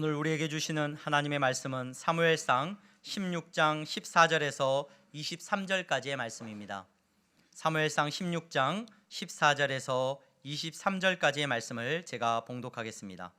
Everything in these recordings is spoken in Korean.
오늘 우리에게 주시는 하나님의 말씀은 사무엘상 16장 14절에서 23절까지의 말씀입니다. 사무엘상 16장 14절에서 23절까지의 말씀을 제가 봉독하겠습니다.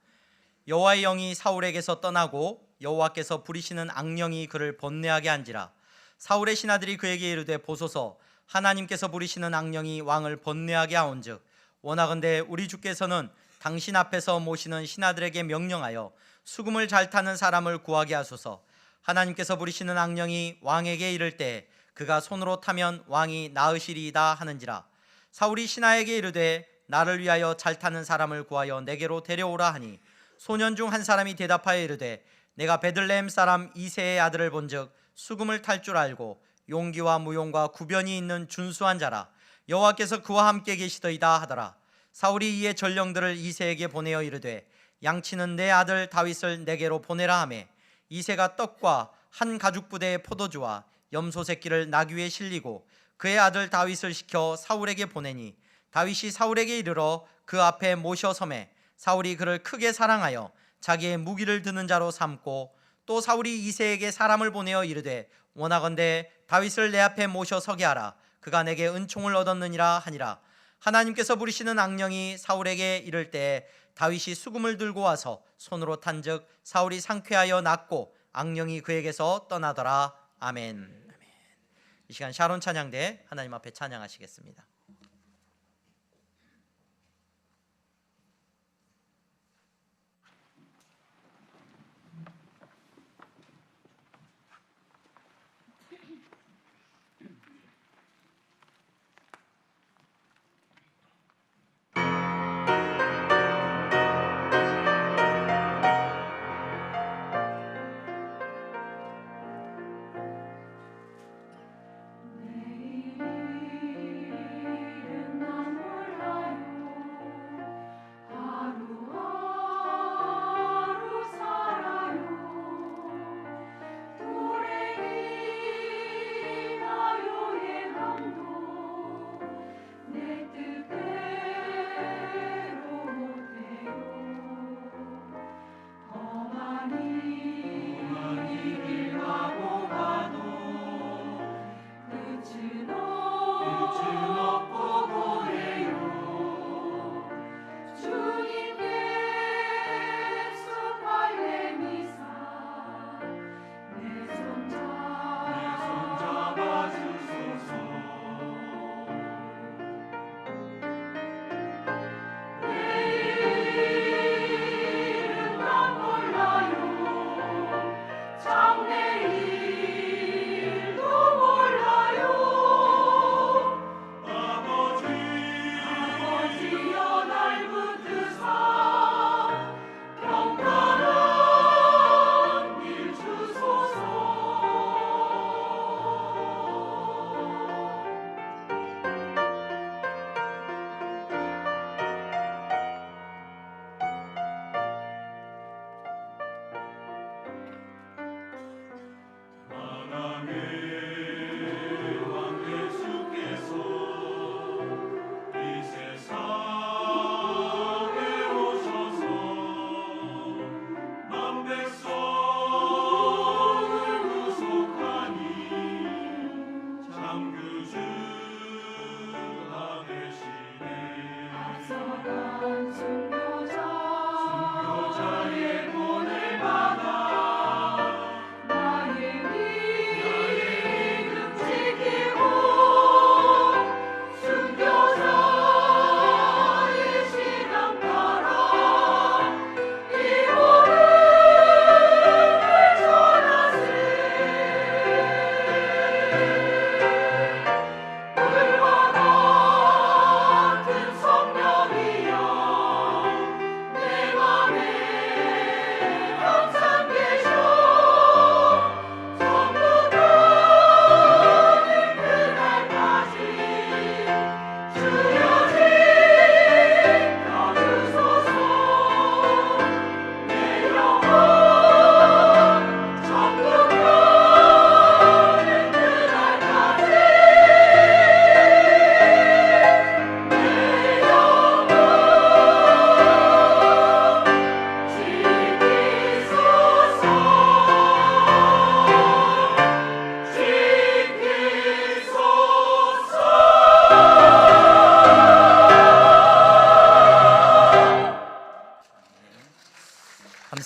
여호와의 영이 사울에게서 떠나고 여호와께서 부리시는 악령이 그를 번뇌하게 한지라. 사울의 신하들이 그에게 이르되 보소서, 하나님께서 부리시는 악령이 왕을 번뇌하게 하온즉 원하건대 우리 주께서는 당신 앞에서 모시는 신하들에게 명령하여 수금을 잘 타는 사람을 구하게 하소서. 하나님께서 부리시는 악령이 왕에게 이를 때 그가 손으로 타면 왕이 나으시리이다 하는지라. 사울이 신하에게 이르되 나를 위하여 잘 타는 사람을 구하여 내게로 데려오라 하니 소년 중 한 사람이 대답하여 이르되 내가 베들레헴 사람 이새의 아들을 본즉 수금을 탈 줄 알고 용기와 무용과 구변이 있는 준수한 자라. 여호와께서 그와 함께 계시더이다 하더라. 사울이 이에 전령들을 이새에게 보내어 이르되 양치는 내 아들 다윗을 내게로 보내라 하매 이새가 떡과 한 가죽 부대의 포도주와 염소 새끼를 나귀 위에 실리고 그의 아들 다윗을 시켜 사울에게 보내니 다윗이 사울에게 이르러 그 앞에 모셔 서매 사울이 그를 크게 사랑하여 자기의 무기를 드는 자로 삼고 또 사울이 이새에게 사람을 보내어 이르되 원하건대 다윗을 내 앞에 모셔 서게 하라. 그가 내게 은총을 얻었느니라 하니라. 하나님께서 부리시는 악령이 사울에게 이를 때 다윗이 수금을 들고 와서 손으로 탄즉 사울이 상쾌하여 낫고 악령이 그에게서 떠나더라. 아멘. 이 시간 샤론 찬양대 하나님 앞에 찬양하시겠습니다.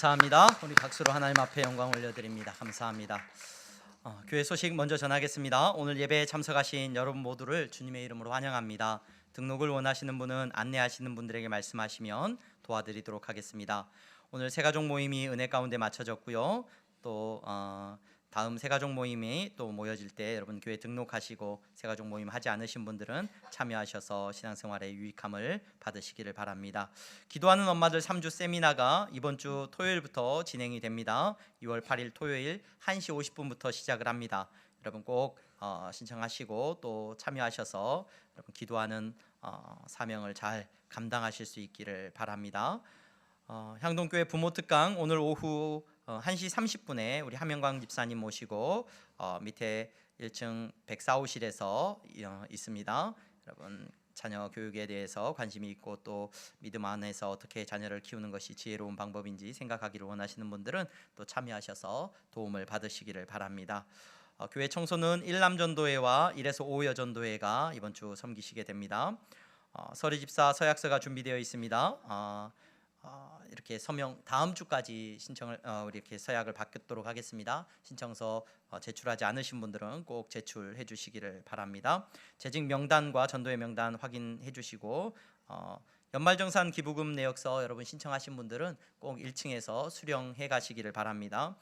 감사합니다. 우리 박수로 하나님 앞에 영광 올려드립니다. 감사합니다. 교회 소식 먼저 전하겠습니다. 오늘 예배에 참석하신 여러분 모두를 주님의 이름으로 환영합니다. 등록을 원하시는 분은 안내하시는 분들에게 말씀하시면 도와드리도록 하겠습니다. 오늘 새가족 모임이 은혜 가운데 마쳐졌고요. 또 다음 새가족 모임이 또 모여질 때 여러분 교회 등록하시고 새가족 모임 하지 않으신 분들은 참여하셔서 신앙생활의 유익함을 받으시기를 바랍니다. 기도하는 엄마들 3주 세미나가 이번 주 토요일부터 진행이 됩니다. 2월 8일 토요일 1시 50분부터 시작을 합니다. 여러분 꼭 신청하시고 또 참여하셔서 여러분 기도하는 사명을 잘 감당하실 수 있기를 바랍니다. 향동교회 부모특강 오늘 오후 1시 30분에 우리 함영광 집사님 모시고 밑에 1층 104호실에서 있습니다. 여러분 자녀 교육에 대해서 관심이 있고 또 믿음 안에서 어떻게 자녀를 키우는 것이 지혜로운 방법인지 생각하기를 원하시는 분들은 또 참여하셔서 도움을 받으시기를 바랍니다. 교회 청소는 1남전도회와 1에서 5여 전도회가 이번 주 섬기시게 됩니다. 서리집사 서약서가 준비되어 있습니다. 이렇게 서명 다음 주까지 신청을 이렇게 서약을 받도록 하겠습니다. 신청서 제출하지 않으신 분들은 꼭 제출해 주시기를 바랍니다. 재직 명단과 전도회 명단 확인해 주시고 연말정산 기부금 내역서 여러분 신청하신 분들은 꼭 1층에서 수령해 가시기를 바랍니다.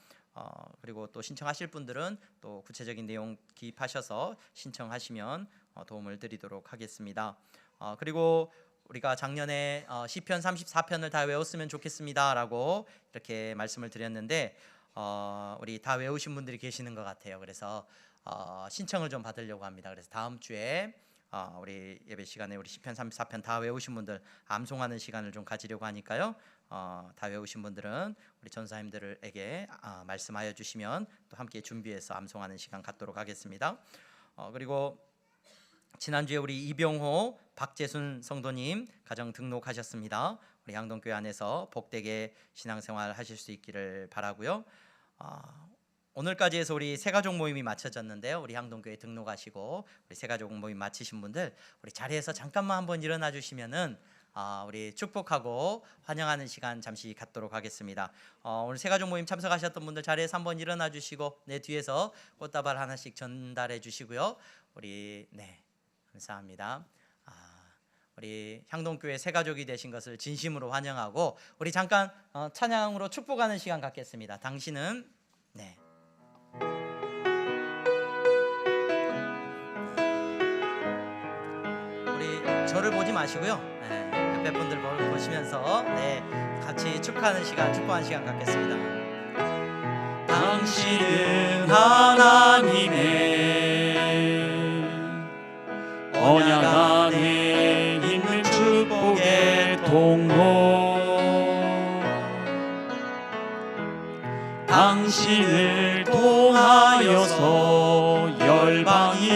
그리고 또 신청하실 분들은 또 구체적인 내용 기입하셔서 신청하시면 도움을 드리도록 하겠습니다. 그리고 우리가 작년에 시편 34편을 다 외웠으면 좋겠습니다 라고 이렇게 말씀을 드렸는데 우리 다 외우신 분들이 계시는 것 같아요. 그래서 신청을 좀 받으려고 합니다. 그래서 다음 주에 우리 예배 시간에 우리 시편 34편 다 외우신 분들 암송하는 시간을 좀 가지려고 하니까요. 다 외우신 분들은 우리 전사님들에게 말씀하여 주시면 또 함께 준비해서 암송하는 시간 갖도록 하겠습니다. 그리고 지난주에 우리 이병호, 박재순 성도님 가정 등록하셨습니다. 우리 향동교회 안에서 복되게 신앙생활 하실 수 있기를 바라고요. 오늘까지 해서 우리 새가족 모임이 마쳐졌는데요. 우리 향동교회 등록하시고 우리 새가족 모임 마치신 분들 우리 자리에서 잠깐만 한번 일어나 주시면은 우리 축복하고 환영하는 시간 잠시 갖도록 하겠습니다. 오늘 새가족 모임 참석하셨던 분들 자리에서 한번 일어나 주시고 내 뒤에서 꽃다발 하나씩 전달해 주시고요. 우리 감사합니다. 우리 향동교회 새가족이 되신 것을 진심으로 환영하고 우리 잠깐 찬양으로 축복하는 시간 갖겠습니다. 당신은 우리 저를 보지 마시고요. 옆에 분들 보시면서 같이 축복하는 시간 갖겠습니다. 당신은 하나님의 언약 안에 있는 축복의 통로 당신을 통하여서 열방이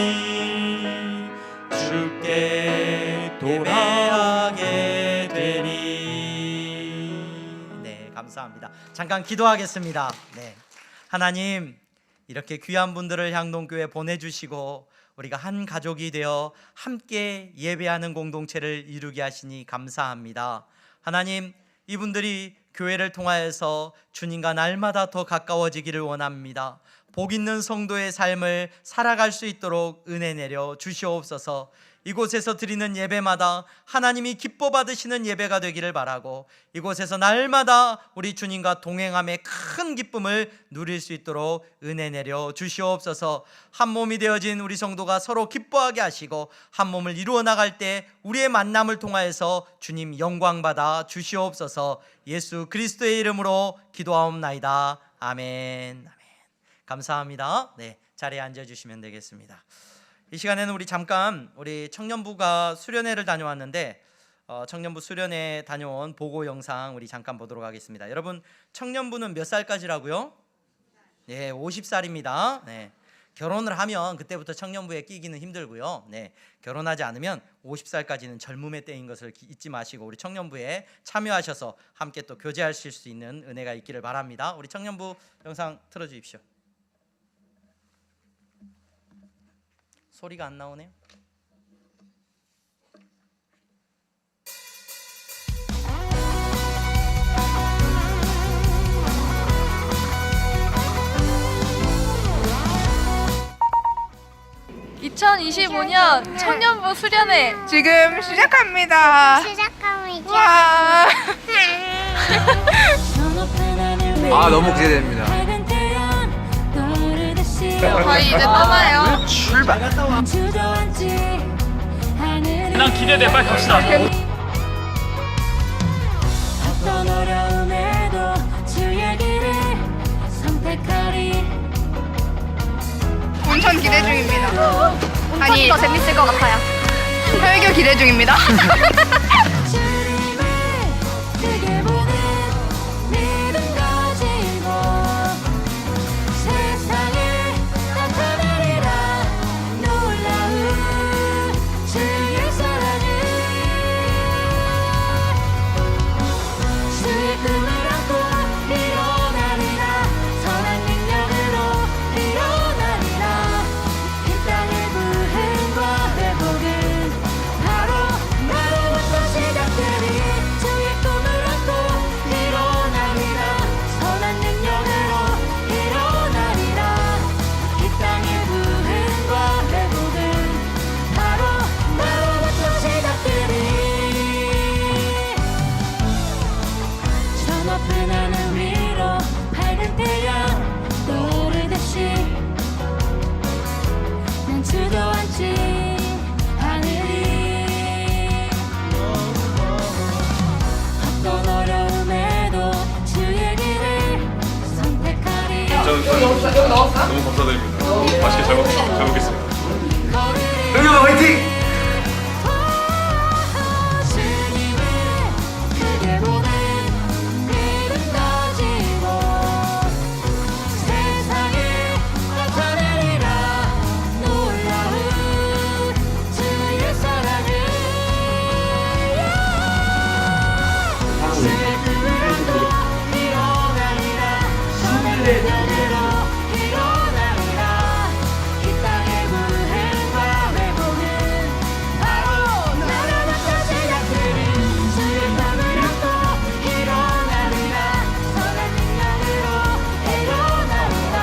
주께 예배하게 되리. 감사합니다. 잠깐 기도하겠습니다. 하나님 이렇게 귀한 분들을 향동교회 보내주시고 우리가 한 가족이 되어 함께 예배하는 공동체를 이루게 하시니 감사합니다. 하나님 이분들이 교회를 통하여서 주님과 날마다 더 가까워지기를 원합니다. 복 있는 성도의 삶을 살아갈 수 있도록 은혜 내려 주시옵소서. 이곳에서 드리는 예배마다 하나님이 기뻐 받으시는 예배가 되기를 바라고 이곳에서 날마다 우리 주님과 동행함의 큰 기쁨을 누릴 수 있도록 은혜 내려 주시옵소서. 한 몸이 되어진 우리 성도가 서로 기뻐하게 하시고 한 몸을 이루어 나갈 때 우리의 만남을 통하여서 주님 영광 받아 주시옵소서. 예수 그리스도의 이름으로 기도하옵나이다. 아멘. 감사합니다. 자리에 앉아주시면 되겠습니다. 이 시간에는 우리 잠깐 우리 청년부가 수련회를 다녀왔는데 청년부 수련회 다녀온 보고 영상 우리 잠깐 보도록 하겠습니다. 여러분 청년부는 몇 살까지라고요? 50살입니다. 결혼을 하면 그때부터 청년부에 끼기는 힘들고요. 결혼하지 않으면 50살까지는 젊음의 때인 것을 잊지 마시고 우리 청년부에 참여하셔서 함께 또 교제하실 수 있는 은혜가 있기를 바랍니다. 우리 청년부 영상 틀어주십시오. 소리가 안 나오네요. 2025년 청년부 수련회 지금 시작합니다. 시작합니다. 와. 아, 너무 기대됩니다. 저희 이제 떠나요. 출발. 난 기대돼. 빨리 갑시다. 어떤 어려움에도 주의 길을 선택하리. 온천 기대 중입니다. 아니, 더 재밌을 것 같아요. 설교 기대 중입니다. 주님을 크게 보는 믿음 가지고 세상에 나타내리라. 놀라운 주의 사랑을 주의 꿈을 안고 일어나리라. 선한 능력으로 일어나리라. 이 땅의 부흥과 회복은 바로 나로부터 시작되리. 주의 꿈을 안고 일어나리라. 선한 능력으로 일어나리라. 이 땅의 부흥과 회복은 바로 나로부터 시작되리. 저 높은 하늘 위로 밝은 태양 떠오르듯이 난 주저앉지 않으리. 어떤 어려움에도 주의 길을 선택하리. 너무 감사드립니다. 맛있게 잘 먹겠습니다. 여러분 화이팅! 주님을 크게 보는 믿음 가지고 세상에 나타내리라. 놀라운 주의 사랑을 주의 꿈을 안고 일어나리라. 선한 능력으로 일어나리라. 이 땅의 부흥과 회복은 바로 나로부터 시작되리. 주의 꿈을 안고 일어나리라. 선한 능력으로 일어나리라.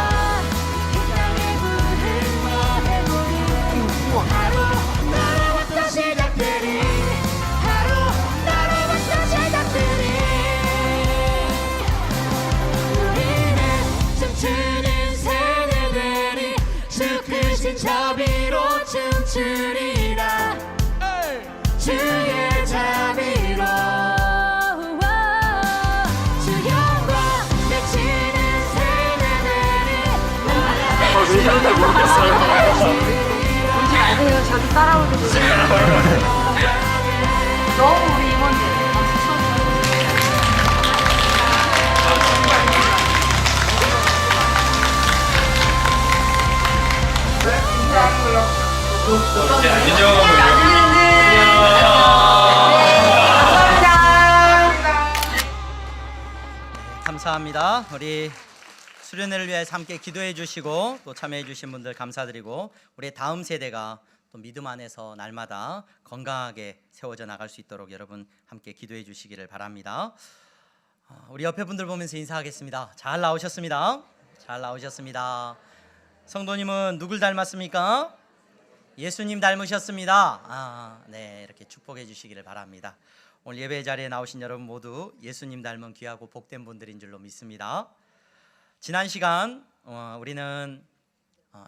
이 땅의 부흥과 회복은 바로 나로부터 시작되리. 바로 나로부터 시작되리. 우리는 춤추는 세대들이 주 크신 자비로 춤추리라. 주의 자비로 주 영광 외치는 세대들이 왜 이런지 모르겠어요. 감사합니다. 우리 수련회를 위해서 함께 기도해 주시고 또 참여해 주신 분들 감사드리고 우리 다음 세대가 또 믿음 안에서 날마다 건강하게 세워져 나갈 수 있도록 여러분 함께 기도해 주시기를 바랍니다. 우리 옆에 분들 보면서 인사하겠습니다. 잘 나오셨습니다. 잘 나오셨습니다. 성도님은 누굴 닮았습니까? 예수님 닮으셨습니다. 네, 이렇게 축복해 주시기를 바랍니다. 오늘 예배 자리에 나오신 여러분 모두 예수님 닮은 귀하고 복된 분들인 줄로 믿습니다. 지난 시간 우리는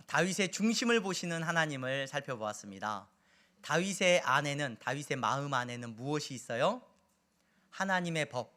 다윗의 중심을 보시는 하나님을 살펴보았습니다. 다윗의 안에는, 다윗의 마음 안에는 무엇이 있어요? 하나님의 법,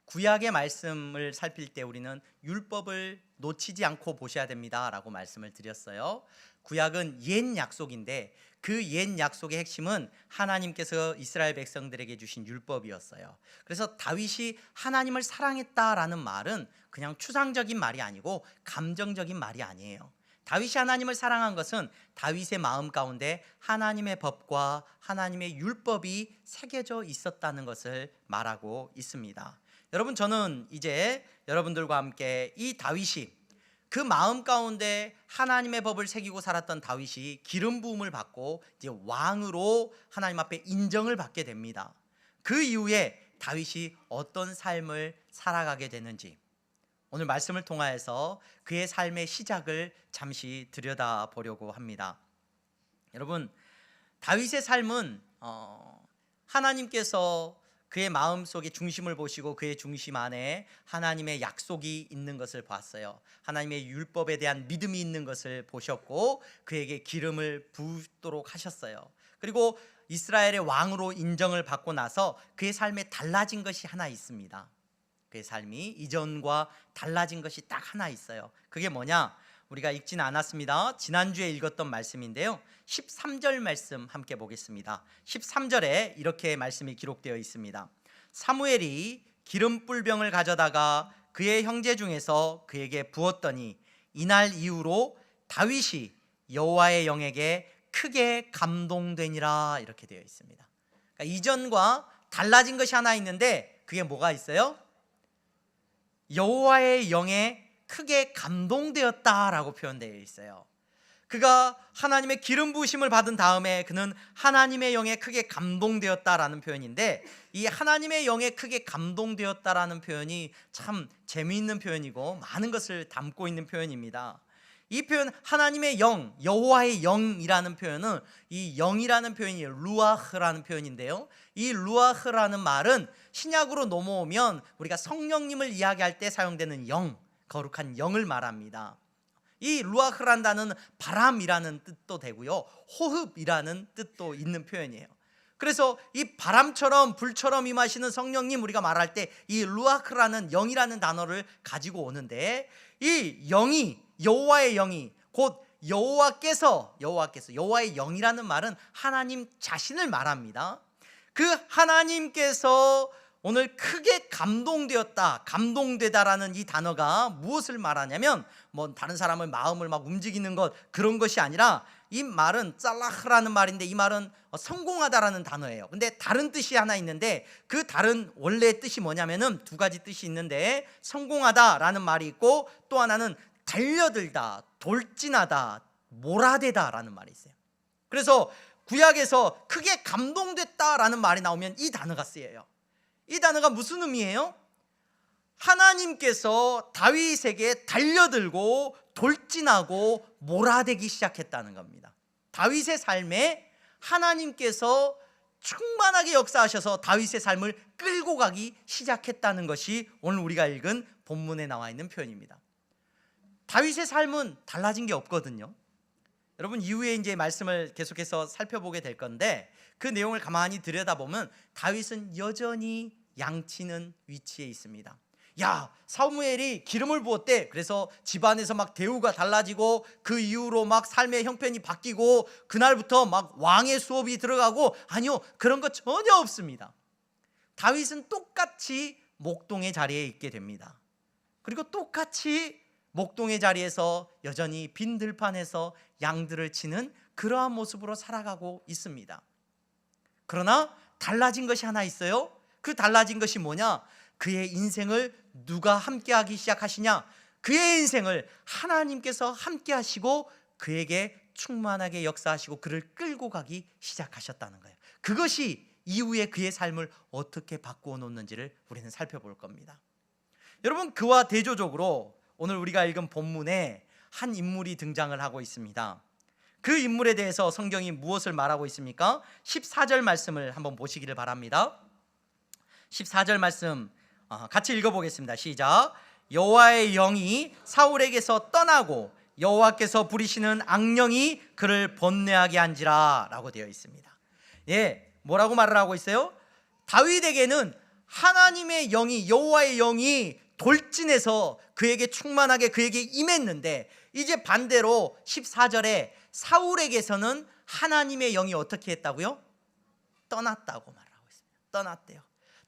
구약의 말씀을 살필 때 우리는 율법을 놓치지 않고 보셔야 됩니다 라고 말씀을 드렸어요. 구약은 옛 약속인데 그 옛 약속의 핵심은 하나님께서 이스라엘 백성들에게 주신 율법이었어요. 그래서 다윗이 하나님을 사랑했다라는 말은 그냥 추상적인 말이 아니고 감정적인 말이 아니에요. 다윗이 하나님을 사랑한 것은 다윗의 마음 가운데 하나님의 법과 하나님의 율법이 새겨져 있었다는 것을 말하고 있습니다. 여러분, 저는 이제 여러분들과 함께 이 다윗이 그 마음 가운데 하나님의 법을 새기고 살았던 다윗이 기름 부음을 받고 이제 왕으로 하나님 앞에 인정을 받게 됩니다. 그 이후에 다윗이 어떤 삶을 살아가게 되는지 오늘 말씀을 통하여서 그의 삶의 시작을 잠시 들여다보려고 합니다. 여러분, 다윗의 삶은 하나님께서 그의 마음속에 중심을 보시고 그의 중심 안에 하나님의 약속이 있는 것을 봤어요. 하나님의 율법에 대한 믿음이 있는 것을 보셨고 그에게 기름을 붓도록 하셨어요. 그리고 이스라엘의 왕으로 인정을 받고 나서 그의 삶에 달라진 것이 하나 있습니다. 그의 삶이 이전과 달라진 것이 딱 하나 있어요. 그게 뭐냐? 우리가 읽지는 않았습니다. 지난주에 읽었던 말씀인데요, 13절 말씀 함께 보겠습니다. 13절에 이렇게 말씀이 기록되어 있습니다. 사무엘이 기름 뿔병을 가져다가 그의 형제 중에서 그에게 부었더니 이날 이후로 다윗이 여호와의 영에게 크게 감동되니라, 이렇게 되어 있습니다. 그러니까 이전과 달라진 것이 하나 있는데 그게 뭐가 있어요? 여호와의 영에 크게 감동되었다라고 표현되어 있어요. 그가 하나님의 기름 부으심을 받은 다음에 그는 하나님의 영에 크게 감동되었다라는 표현인데, 이 하나님의 영에 크게 감동되었다라는 표현이 참 재미있는 표현이고 많은 것을 담고 있는 표현입니다. 이 표현 하나님의 영, 여호와의 영이라는 표현은, 이 영이라는 표현이 루아흐라는 표현인데요, 이 루아흐라는 말은 신약으로 넘어오면 우리가 성령님을 이야기할 때 사용되는 영, 거룩한 영을 말합니다. 이 루아흐라는 단어는 바람이라는 뜻도 되고요, 호흡이라는 뜻도 있는 표현이에요. 그래서 이 바람처럼 불처럼 임하시는 성령님, 우리가 말할 때 이 루아흐라는 영이라는 단어를 가지고 오는데, 이 영이, 여호와의 영이 곧 여호와의 영이라는 말은 하나님 자신을 말합니다. 그 하나님께서 오늘 크게 감동되다라는 이 단어가 무엇을 말하냐면, 뭐 다른 사람의 마음을 막 움직이는 것, 그런 것이 아니라 이 말은 짤라흐라는 말인데, 이 말은 성공하다라는 단어예요. 근데 다른 뜻이 하나 있는데, 그 다른 원래의 뜻이 뭐냐면은 두 가지 뜻이 있는데, 성공하다라는 말이 있고 또 하나는 달려들다, 돌진하다, 몰아대다라는 말이 있어요. 그래서 구약에서 크게 감동됐다라는 말이 나오면 이 단어가 쓰여요. 이 단어가 무슨 의미예요? 하나님께서 다윗에게 달려들고 돌진하고 몰아대기 시작했다는 겁니다. 다윗의 삶에 하나님께서 충만하게 역사하셔서 다윗의 삶을 끌고 가기 시작했다는 것이 오늘 우리가 읽은 본문에 나와 있는 표현입니다. 다윗의 삶은 달라진 게 없거든요. 여러분, 이후에 이제 말씀을 계속해서 살펴보게 될 건데, 그 내용을 가만히 들여다보면 다윗은 여전히 양치는 위치에 있습니다. 야, 사무엘이 기름을 부었대. 그래서 집안에서 막 대우가 달라지고 그 이후로 막 삶의 형편이 바뀌고 그날부터 막 왕의 수업이 들어가고, 아니요, 그런 거 전혀 없습니다. 다윗은 똑같이 목동의 자리에 있게 됩니다. 그리고 똑같이 목동의 자리에서 여전히 빈 들판에서 양들을 치는 그러한 모습으로 살아가고 있습니다. 그러나 달라진 것이 하나 있어요. 그 달라진 것이 뭐냐? 그의 인생을 누가 함께하기 시작하시냐? 그의 인생을 하나님께서 함께하시고 그에게 충만하게 역사하시고 그를 끌고 가기 시작하셨다는 거예요. 그것이 이후에 그의 삶을 어떻게 바꾸어 놓는지를 우리는 살펴볼 겁니다. 여러분, 그와 대조적으로 오늘 우리가 읽은 본문에 한 인물이 등장을 하고 있습니다. 그 인물에 대해서 성경이 무엇을 말하고 있습니까? 14절 말씀을 한번 보시기를 바랍니다. 14절 말씀 같이 읽어보겠습니다. 시작. 여호와의 영이 사울에게서 떠나고 여호와께서 부리시는 악령이 그를 번뇌하게 한지라 라고 되어 있습니다. 예, 뭐라고 말을 하고 있어요? 다윗에게는 하나님의 영이, 여호와의 영이 돌진해서 그에게 충만하게 그에게 임했는데, 이제 반대로 14절에 사울에게서는 하나님의 영이 어떻게 했다고요? 떠났다고 말하고 있습니다. 떠났대요.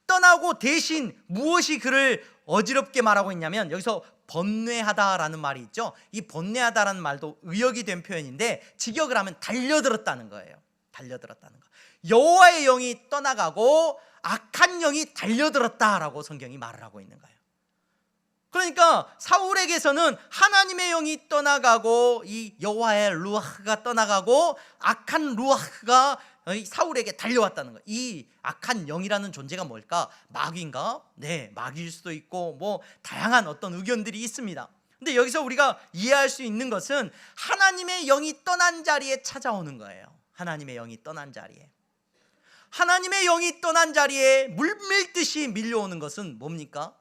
떠나고 대신 무엇이 그를 어지럽게 말하고 있냐면, 여기서 번뇌하다라는 말이 있죠. 이 번뇌하다라는 말도 의역이 된 표현인데, 직역을 하면 달려들었다는 거예요. 달려들었다는 거. 여호와의 영이 떠나가고 악한 영이 달려들었다라고 성경이 말을 하고 있는 거예요. 그러니까 사울에게서는 하나님의 영이 떠나가고 이 여호와의 루아흐가 떠나가고 악한 루아흐가 사울에게 달려왔다는 거예요. 이 악한 영이라는 존재가 뭘까? 마귀인가? 네, 마귀일 수도 있고 뭐 다양한 어떤 의견들이 있습니다. 근데 여기서 우리가 이해할 수 있는 것은 하나님의 영이 떠난 자리에 찾아오는 거예요. 하나님의 영이 떠난 자리에, 하나님의 영이 떠난 자리에 물밀듯이 밀려오는 것은 뭡니까?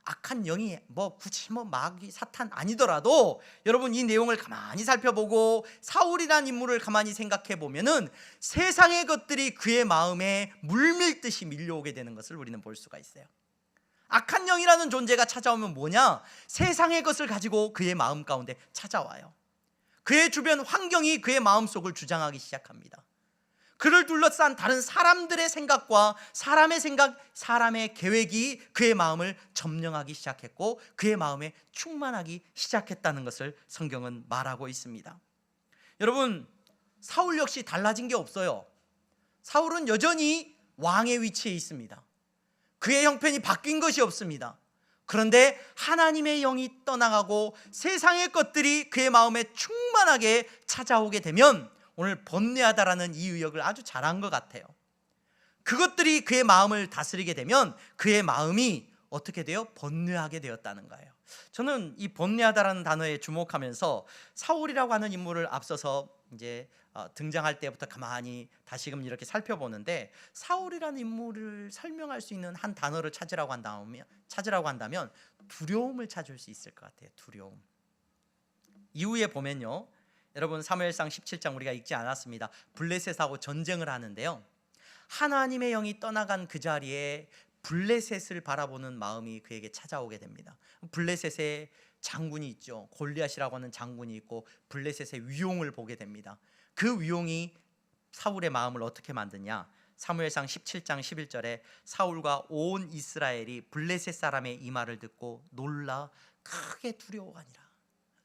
악한 영이 굳이 마귀 사탄 아니더라도 여러분 이 내용을 가만히 살펴보고 사울이라는 인물을 가만히 생각해 보면은 세상의 것들이 그의 마음에 물밀듯이 밀려오게 되는 것을 우리는 볼 수가 있어요. 악한 영이라는 존재가 찾아오면 뭐냐? 세상의 것을 가지고 그의 마음 가운데 찾아와요. 그의 주변 환경이 그의 마음속을 주장하기 시작합니다. 그를 둘러싼 다른 사람들의 생각과 사람의 생각, 사람의 계획이 그의 마음을 점령하기 시작했고 그의 마음에 충만하기 시작했다는 것을 성경은 말하고 있습니다. 여러분, 사울 역시 달라진 게 없어요. 사울은 여전히 왕의 위치에 있습니다. 그의 형편이 바뀐 것이 없습니다. 그런데 하나님의 영이 떠나가고 세상의 것들이 그의 마음에 충만하게 찾아오게 되면 오늘 번뇌하다라는 이 의역을 아주 잘한 것 같아요. 그것들이 그의 마음을 다스리게 되면 그의 마음이 어떻게 돼요? 번뇌하게 되었다는 거예요. 저는 이 번뇌하다라는 단어에 주목하면서 사울이라고 하는 인물을 앞서서 이제 등장할 때부터 가만히 다시금 이렇게 살펴보는데 사울이라는 인물을 설명할 수 있는 한 단어를 찾으라고 한다면 두려움을 찾을 수 있을 것 같아요. 두려움. 이후에 보면요, 여러분 사무엘상 17장 우리가 읽지 않았습니다. 블레셋하고 전쟁을 하는데요, 하나님의 영이 떠나간 그 자리에 블레셋을 바라보는 마음이 그에게 찾아오게 됩니다. 블레셋의 장군이 있죠. 골리앗이라고 하는 장군이 있고 블레셋의 위용을 보게 됩니다. 그 위용이 사울의 마음을 어떻게 만드냐? 사무엘상 17장 11절에 사울과 온 이스라엘이 블레셋 사람의 이 말을 듣고 놀라 크게 두려워하니라.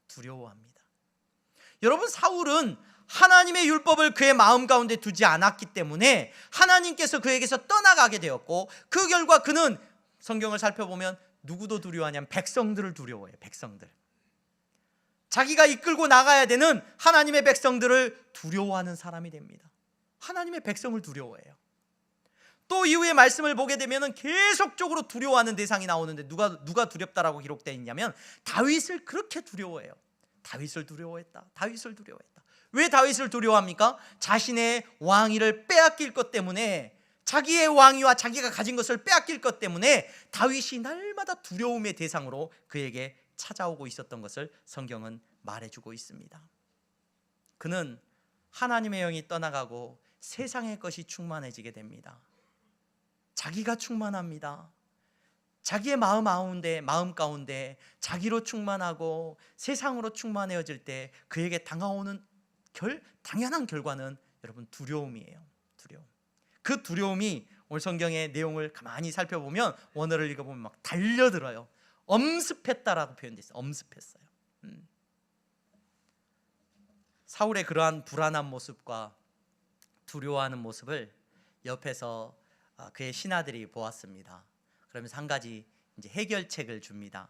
두려워합니다. 여러분, 사울은 하나님의 율법을 그의 마음 가운데 두지 않았기 때문에 하나님께서 그에게서 떠나가게 되었고 그 결과 그는 성경을 살펴보면 누구도 두려워하냐면 백성들을 두려워해요. 백성들. 자기가 이끌고 나가야 되는 하나님의 백성들을 두려워하는 사람이 됩니다. 하나님의 백성을 두려워해요. 또 이후에 말씀을 보게 되면 계속적으로 두려워하는 대상이 나오는데 누가 두렵다라고 기록되어 있냐면 다윗을 그렇게 두려워해요. 다윗을 두려워했다. 다윗을 두려워했다. 왜 다윗을 두려워합니까? 자신의 왕위를 빼앗길 것 때문에, 자기의 왕위와 자기가 가진 것을 빼앗길 것 때문에 다윗이 날마다 두려움의 대상으로 그에게 찾아오고 있었던 것을 성경은 말해주고 있습니다. 그는 하나님의 영이 떠나가고 세상의 것이 충만해지게 됩니다. 자기가 충만합니다. 자기의 마음 가운데 자기로 충만하고 세상으로 충만해질 때 그에게 다가오는 당연한 결과는 여러분 두려움이에요. 두려움. 그 두려움이 오늘 성경의 내용을 가만히 살펴보면 원어를 읽어보면 막 달려들어요. 엄습했다라고 표현되어 있어요. 엄습했어요. 사울의 그러한 불안한 모습과 두려워하는 모습을 옆에서 그의 신하들이 보았습니다. 그러면서 한 가지 이제 해결책을 줍니다.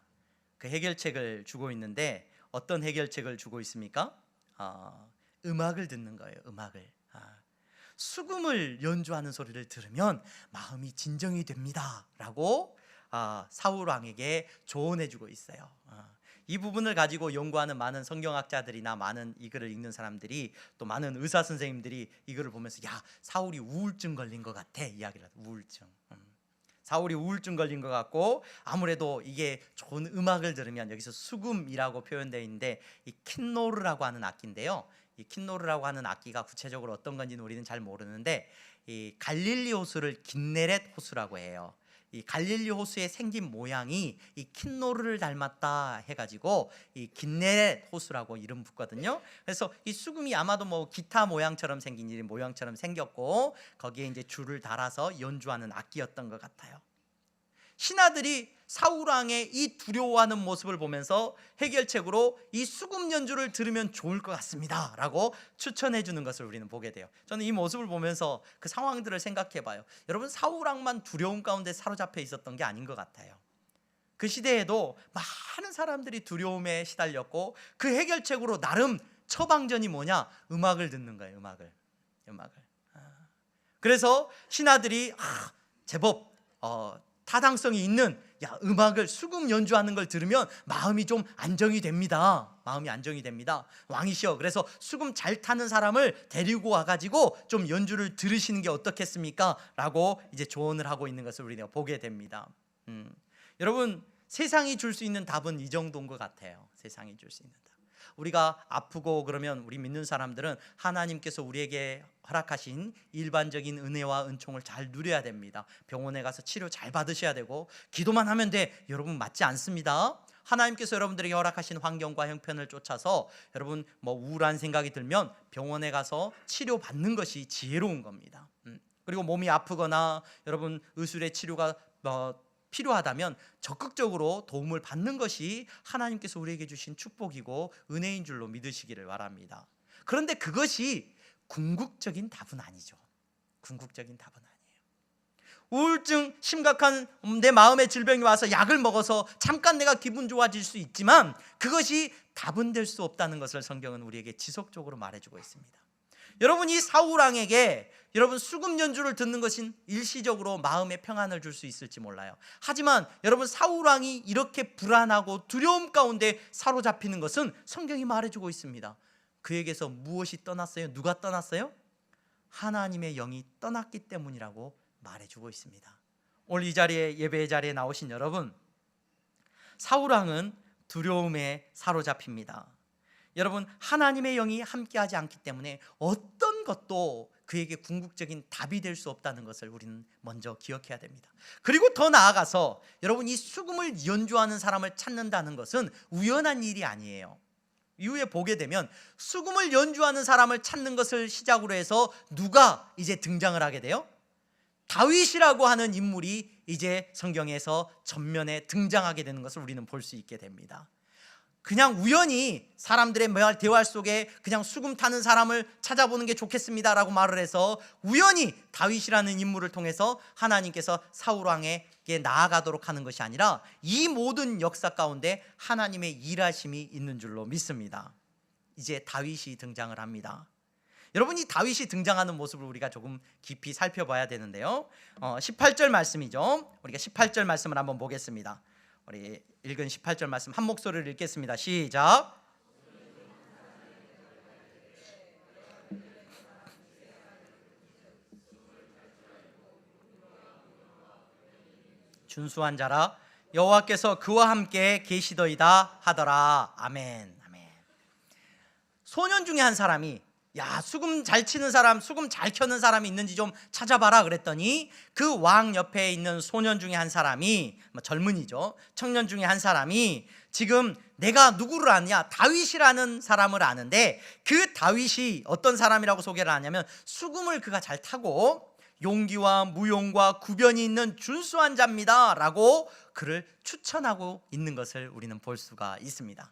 그 해결책을 주고 있는데 어떤 해결책을 주고 있습니까? 음악을 듣는 거예요. 음악을. 수금을 연주하는 소리를 들으면 마음이 진정이 됩니다 라고 사울 왕에게 조언해 주고 있어요. 이 부분을 가지고 연구하는 많은 성경학자들이나 많은 이 글을 읽는 사람들이, 또 많은 의사 선생님들이 이 글을 보면서 야, 사울이 우울증 걸린 것 같아 이야기를 하죠. 우울증. 사울이 우울증 걸린 것 같고 아무래도 이게 좋은 음악을 들으면, 여기서 수금이라고 표현되어 있는데 이 킨노르라고 하는 악기인데요, 이 킨노르라고 하는 악기가 구체적으로 어떤 건지는 우리는 잘 모르는데 이 갈릴리 호수를 긴네렛 호수라고 해요. 이 갈릴리 호수의 생긴 모양이 이 킨노르를 닮았다 해가지고 이 긴네렛 호수라고 이름 붙거든요. 그래서 이 수금이 아마도 뭐 기타 모양처럼 생긴 모양처럼 생겼고 거기에 이제 줄을 달아서 연주하는 악기였던 것 같아요. 신하들이 사울 왕의 이 두려워하는 모습을 보면서 해결책으로 이 수금 연주를 들으면 좋을 것 같습니다 라고 추천해 주는 것을 우리는 보게 돼요. 저는 이 모습을 보면서 그 상황들을 생각해 봐요. 여러분, 사울 왕만 두려움 가운데 사로잡혀 있었던 게 아닌 것 같아요. 그 시대에도 많은 사람들이 두려움에 시달렸고 그 해결책으로 나름 처방전이 뭐냐? 음악을 듣는 거예요. 음악을. 그래서 신하들이 제법 타당성이 있는 음악을, 수금 연주하는 걸 들으면 마음이 좀 안정이 됩니다 마음이 안정이 됩니다. 왕이시여, 그래서 수금 잘 타는 사람을 데리고 와가지고 좀 연주를 들으시는 게 어떻겠습니까? 라고 이제 조언을 하고 있는 것을 우리가 보게 됩니다. 여러분, 세상이 줄 수 있는 답은 이 정도인 것 같아요. 세상이 줄 수 있는 답. 우리가 아프고 그러면 우리 믿는 사람들은 하나님께서 우리에게 허락하신 일반적인 은혜와 은총을 잘 누려야 됩니다. 병원에 가서 치료 잘 받으셔야 되고 기도만 하면 돼. 여러분, 맞지 않습니다. 하나님께서 여러분들에게 허락하신 환경과 형편을 쫓아서 여러분 우울한 생각이 들면 병원에 가서 치료 받는 것이 지혜로운 겁니다. 그리고 몸이 아프거나 여러분 의술의 치료가 필요하다면 적극적으로 도움을 받는 것이 하나님께서 우리에게 주신 축복이고 은혜인 줄로 믿으시기를 바랍니다. 그런데 그것이 궁극적인 답은 아니죠. 궁극적인 답은 아니에요. 우울증, 심각한 내 마음의 질병이 와서 약을 먹어서 잠깐 내가 기분 좋아질 수 있지만 그것이 답은 될 수 없다는 것을 성경은 우리에게 지속적으로 말해주고 있습니다. 여러분, 이 사울왕에게 여러분 수금 연주를 듣는 것은 일시적으로 마음의 평안을 줄 수 있을지 몰라요. 하지만 여러분, 사울왕이 이렇게 불안하고 두려움 가운데 사로잡히는 것은 성경이 말해주고 있습니다. 그에게서 무엇이 떠났어요? 누가 떠났어요? 하나님의 영이 떠났기 때문이라고 말해주고 있습니다. 오늘 이 자리에, 예배의 자리에 나오신 여러분, 사울왕은 두려움에 사로잡힙니다. 여러분, 하나님의 영이 함께하지 않기 때문에 어떤 것도 그에게 궁극적인 답이 될 수 없다는 것을 우리는 먼저 기억해야 됩니다. 그리고 더 나아가서 여러분, 이 수금을 연주하는 사람을 찾는다는 것은 우연한 일이 아니에요. 이후에 보게 되면 수금을 연주하는 사람을 찾는 것을 시작으로 해서 누가 이제 등장을 하게 돼요? 다윗이라고 하는 인물이 이제 성경에서 전면에 등장하게 되는 것을 우리는 볼 수 있게 됩니다. 그냥 우연히 사람들의 대화 속에 그냥 수금 타는 사람을 찾아보는 게 좋겠습니다라고 말을 해서 우연히 다윗이라는 인물을 통해서 하나님께서 사울왕에게 나아가도록 하는 것이 아니라 이 모든 역사 가운데 하나님의 일하심이 있는 줄로 믿습니다. 이제 다윗이 등장을 합니다. 여러분, 이 다윗이 등장하는 모습을 우리가 조금 깊이 살펴봐야 되는데요. 18절 말씀이죠. 우리가 18절 말씀을 한번 보겠습니다. 우리 읽은 18절 말씀 한 목소리를 읽겠습니다. 시작. 준수한 자라 여호와께서 그와 함께 계시더이다 하더라. 아멘. 아멘. 소년 중에 한 사람이 야, 수금 잘 치는 사람, 수금 잘 켜는 사람이 있는지 좀 찾아봐라 그랬더니 그 왕 옆에 있는 소년 중에 한 사람이, 젊은이죠, 청년 중에 한 사람이 지금 내가 누구를 아느냐, 다윗이라는 사람을 아는데 그 다윗이 어떤 사람이라고 소개를 하냐면 수금을 그가 잘 타고 용기와 무용과 구변이 있는 준수한 자입니다 라고 그를 추천하고 있는 것을 우리는 볼 수가 있습니다.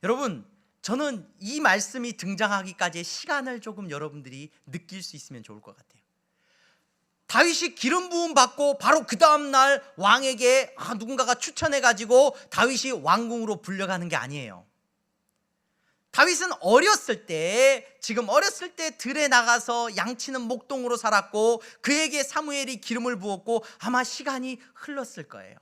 여러분, 저는 이 말씀이 등장하기까지의 시간을 조금 여러분들이 느낄 수 있으면 좋을 것 같아요. 다윗이 기름 부음 받고 바로 그 다음날 왕에게 누군가가 추천해가지고 다윗이 왕궁으로 불려가는 게 아니에요. 다윗은 어렸을 때 들에 나가서 양치는 목동으로 살았고 그에게 사무엘이 기름을 부었고 아마 시간이 흘렀을 거예요.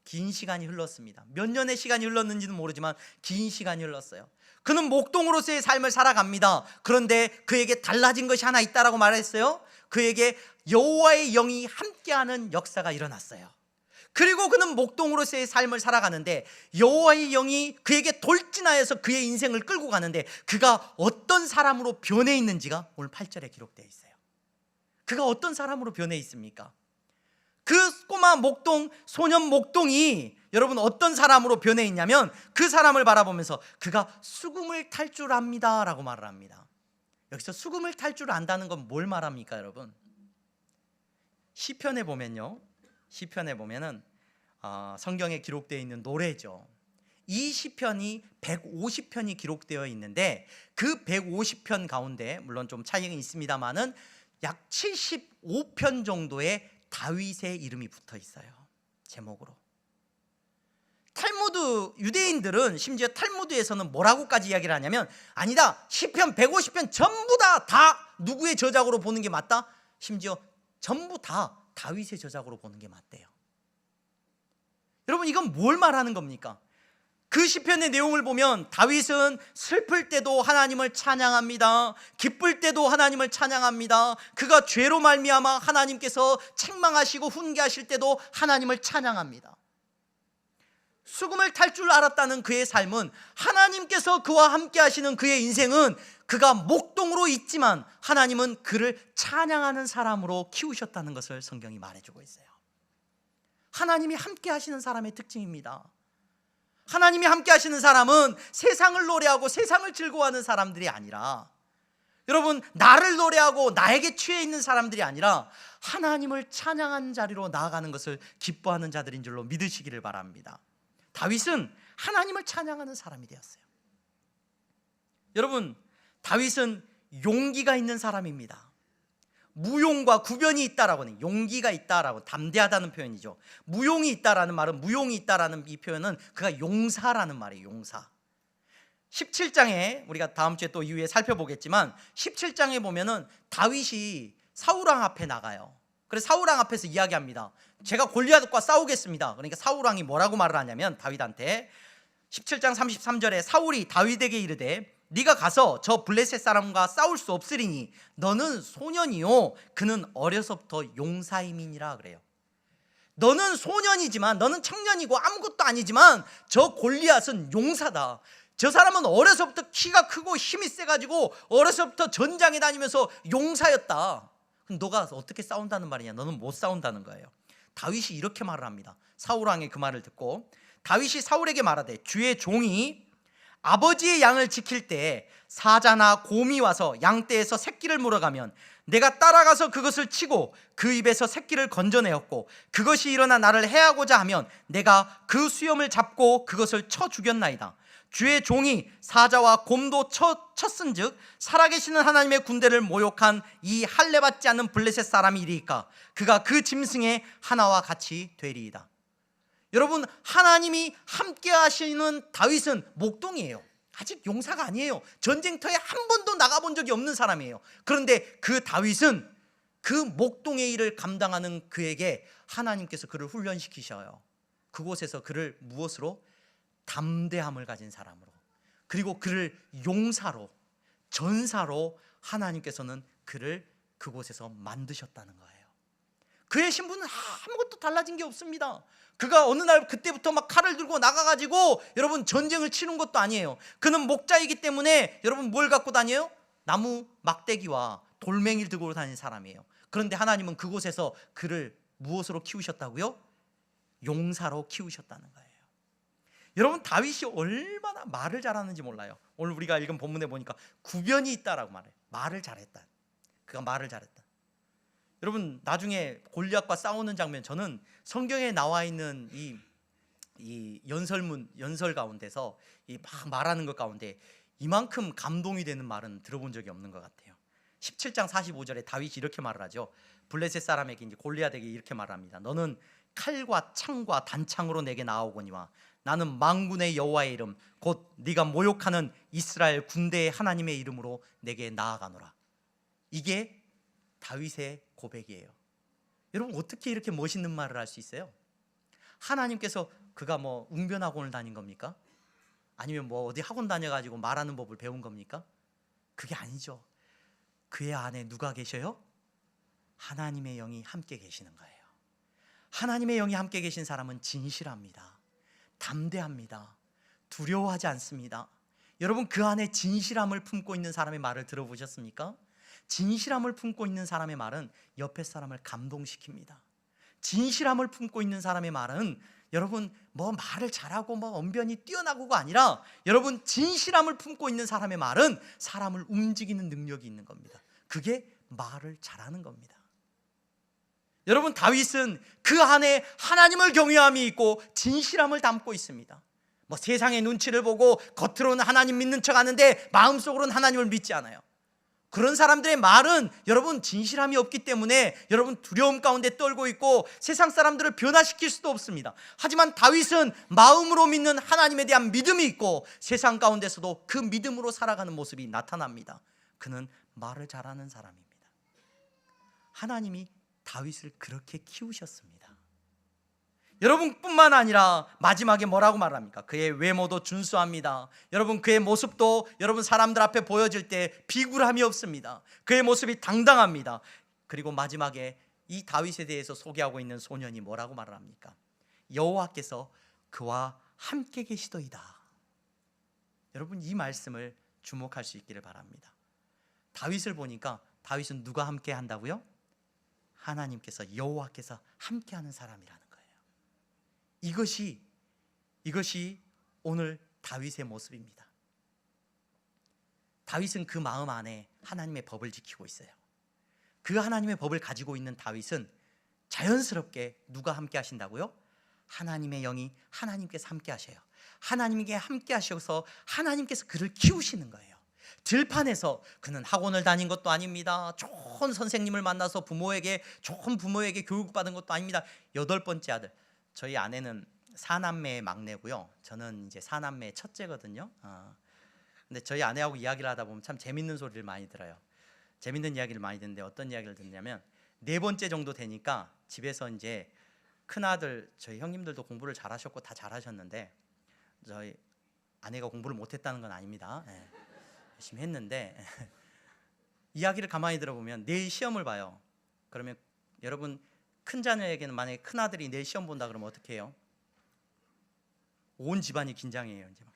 긴 시간이 흘렀습니다. 몇 년의 시간이 흘렀는지는 모르지만 긴 시간이 흘렀어요. 그는 목동으로서의 삶을 살아갑니다. 그런데 그에게 달라진 것이 하나 있다라고 말했어요. 그에게 여호와의 영이 함께하는 역사가 일어났어요. 그리고 그는 목동으로서의 삶을 살아가는데 여호와의 영이 그에게 돌진하여서 그의 인생을 끌고 가는데 그가 어떤 사람으로 변해 있는지가 오늘 8절에 기록되어 있어요. 그가 어떤 사람으로 변해 있습니까? 그 꼬마 목동, 소년 목동이 여러분 어떤 사람으로 변해 있냐면 그 사람을 바라보면서 그가 수금을 탈 줄 압니다 라고 말을 합니다. 여기서 수금을 탈 줄 안다는 건 뭘 말합니까 여러분? 시편에 보면요, 시편에 보면은 성경에 기록되어 있는 노래죠. 이 시편이 150편이 기록되어 있는데 그 150편 가운데 물론 좀 차이가 있습니다만은 약 75편 정도의 다윗의 이름이 붙어 있어요. 제목으로. 탈무드 유대인들은 심지어 탈무드에서는 뭐라고까지 이야기를 하냐면 아니다, 시편 150편 전부 다 누구의 저작으로 보는 게 맞다? 심지어 전부 다 다윗의 저작으로 보는 게 맞대요. 여러분, 이건 뭘 말하는 겁니까? 그 시편의 내용을 보면 다윗은 슬플 때도 하나님을 찬양합니다. 기쁠 때도 하나님을 찬양합니다. 그가 죄로 말미암아 하나님께서 책망하시고 훈계하실 때도 하나님을 찬양합니다. 수금을 탈 줄 알았다는 그의 삶은, 하나님께서 그와 함께 하시는 그의 인생은 그가 목동으로 있지만 하나님은 그를 찬양하는 사람으로 키우셨다는 것을 성경이 말해주고 있어요. 하나님이 함께 하시는 사람의 특징입니다. 하나님이 함께 하시는 사람은 세상을 노래하고 세상을 즐거워하는 사람들이 아니라, 여러분, 나를 노래하고 나에게 취해 있는 사람들이 아니라 하나님을 찬양하는 자리로 나아가는 것을 기뻐하는 자들인 줄로 믿으시기를 바랍니다. 다윗은 하나님을 찬양하는 사람이 되었어요. 여러분, 다윗은 용기가 있는 사람입니다. 무용과 구변이 있다라고 하는, 용기가 있다라고, 담대하다는 표현이죠. 무용이 있다라는 말은, 무용이 있다라는 이 표현은 그가 용사라는 말이에요. 용사. 17장에 우리가 다음 주에 또 이후에 살펴보겠지만 17장에 보면은 다윗이 사울왕 앞에 나가요. 그래서 사울왕 앞에서 이야기합니다. 제가 골리앗과 싸우겠습니다. 그러니까 사울왕이 뭐라고 말을 하냐면, 다윗한테 17장 33절에 사울이 다윗에게 이르되 네가 가서 저 블레셋 사람과 싸울 수 없으리니 너는 소년이요 그는 어려서부터 용사임이니라 그래요. 너는 소년이지만, 너는 청년이고 아무것도 아니지만 저 골리앗은 용사다. 저 사람은 어려서부터 키가 크고 힘이 세가지고 어려서부터 전장에 다니면서 용사였다. 그럼 너가 어떻게 싸운다는 말이냐? 너는 못 싸운다는 거예요. 다윗이 이렇게 말을 합니다. 사울왕의 그 말을 듣고 다윗이 사울에게 말하되 주의 종이 아버지의 양을 지킬 때 사자나 곰이 와서 양떼에서 새끼를 물어가면 내가 따라가서 그것을 치고 그 입에서 새끼를 건져내었고, 그것이 일어나 나를 해하고자 하면 내가 그 수염을 잡고 그것을 쳐 죽였나이다. 주의 종이 사자와 곰도 쳤은즉 살아계시는 하나님의 군대를 모욕한 이 할례받지 않는 블레셋 사람이 이리이까 그가 그 짐승의 하나와 같이 되리이다. 여러분, 하나님이 함께 하시는 다윗은 목동이에요. 아직 용사가 아니에요. 전쟁터에 한 번도 나가본 적이 없는 사람이에요. 그런데 그 다윗은 그 목동의 일을 감당하는 그에게 하나님께서 그를 훈련시키셔요. 그곳에서 그를 무엇으로? 담대함을 가진 사람으로, 그리고 그를 용사로, 전사로 하나님께서는 그를 그곳에서 만드셨다는 거예요. 그의 신분은 아무것도 달라진 게 없습니다. 그가 어느 날 그때부터 막 칼을 들고 나가가지고 여러분 전쟁을 치는 것도 아니에요. 그는 목자이기 때문에 여러분 뭘 갖고 다녀요? 나무 막대기와 돌멩이를 들고 다니는 사람이에요. 그런데 하나님은 그곳에서 그를 무엇으로 키우셨다고요? 용사로 키우셨다는 거예요. 여러분, 다윗이 얼마나 말을 잘하는지 몰라요. 오늘 우리가 읽은 본문에 보니까 구변이 있다라고 말해요. 말을 잘했다. 그가 말을 잘했다. 여러분, 나중에 골리앗과 싸우는 장면, 저는 성경에 나와 있는 이 연설 가운데서 이 막 말하는 것 가운데 이만큼 감동이 되는 말은 들어본 적이 없는 것 같아요. 17장 45절에 다윗이 이렇게 말을 하죠. 블레셋 사람에게, 이제 골리앗에게 이렇게 말합니다. 너는 칼과 창과 단창으로 내게 나오거니와 나는 만군의 여호와의 이름 곧 네가 모욕하는 이스라엘 군대의 하나님의 이름으로 내게 나아가노라. 이게 다윗의 고백이에요. 여러분, 어떻게 이렇게 멋있는 말을 할 수 있어요? 하나님께서 그가 뭐 웅변학원을 다닌 겁니까? 아니면 뭐 어디 학원 다녀가지고 말하는 법을 배운 겁니까? 그게 아니죠. 그의 안에 누가 계셔요? 하나님의 영이 함께 계시는 거예요. 하나님의 영이 함께 계신 사람은 진실합니다. 담대합니다. 두려워하지 않습니다. 여러분, 그 안에 진실함을 품고 있는 사람의 말을 들어보셨습니까? 진실함을 품고 있는 사람의 말은 옆에 사람을 감동시킵니다. 진실함을 품고 있는 사람의 말은 여러분 뭐 말을 잘하고 뭐 언변이 뛰어나고가 아니라, 여러분 진실함을 품고 있는 사람의 말은 사람을 움직이는 능력이 있는 겁니다. 그게 말을 잘하는 겁니다. 여러분, 다윗은 그 안에 하나님을 경외함이 있고 진실함을 담고 있습니다. 뭐 세상의 눈치를 보고 겉으로는 하나님 믿는 척 하는데 마음속으로는 하나님을 믿지 않아요. 그런 사람들의 말은 여러분 진실함이 없기 때문에 여러분 두려움 가운데 떨고 있고 세상 사람들을 변화시킬 수도 없습니다. 하지만 다윗은 마음으로 믿는 하나님에 대한 믿음이 있고 세상 가운데서도 그 믿음으로 살아가는 모습이 나타납니다. 그는 말을 잘하는 사람입니다. 하나님이 다윗을 그렇게 키우셨습니다. 여러분뿐만 아니라 마지막에 뭐라고 말합니까? 그의 외모도 준수합니다. 여러분, 그의 모습도 여러분 사람들 앞에 보여질 때 비굴함이 없습니다. 그의 모습이 당당합니다. 그리고 마지막에 이 다윗에 대해서 소개하고 있는 소년이 뭐라고 말을 합니까? 여호와께서 그와 함께 계시더이다. 여러분, 이 말씀을 주목할 수 있기를 바랍니다. 다윗을 보니까 다윗은 누가 함께 한다고요? 하나님께서, 여호와께서 함께하는 사람이라는 거예요. 이것이 오늘 다윗의 모습입니다. 다윗은 그 마음 안에 하나님의 법을 지키고 있어요. 그 하나님의 법을 가지고 있는 다윗은 자연스럽게 누가 함께 하신다고요? 하나님의 영이 하나님께서 함께 하셔요. 하나님께 함께 하셔서 하나님께서 그를 키우시는 거예요. 들판에서, 그는 학원을 다닌 것도 아닙니다. 좋은 선생님을 만나서 좋은 부모에게 교육받은 것도 아닙니다. 8번째 아들. 저희 아내는 4남매의 막내고요. 저는 이제 4남매의 첫째거든요. 근데 저희 아내하고 이야기를 하다 보면 참 재밌는 소리를 많이 들어요. 재밌는 이야기를 많이 듣는데 어떤 이야기를 듣냐면 4번째 정도 되니까 집에서 이제 큰아들, 저희 형님들도 공부를 잘하셨고 다 잘하셨는데 저희 아내가 공부를 못했다는 건 아닙니다. 열심히 했는데 이야기를 가만히 들어보면 내일 시험을 봐요. 그러면 여러분, 큰 자녀에게는 만약에 큰아들이 내일 시험 본다 그러면 어떻게 해요? 온 집안이 긴장해요. 이제 막.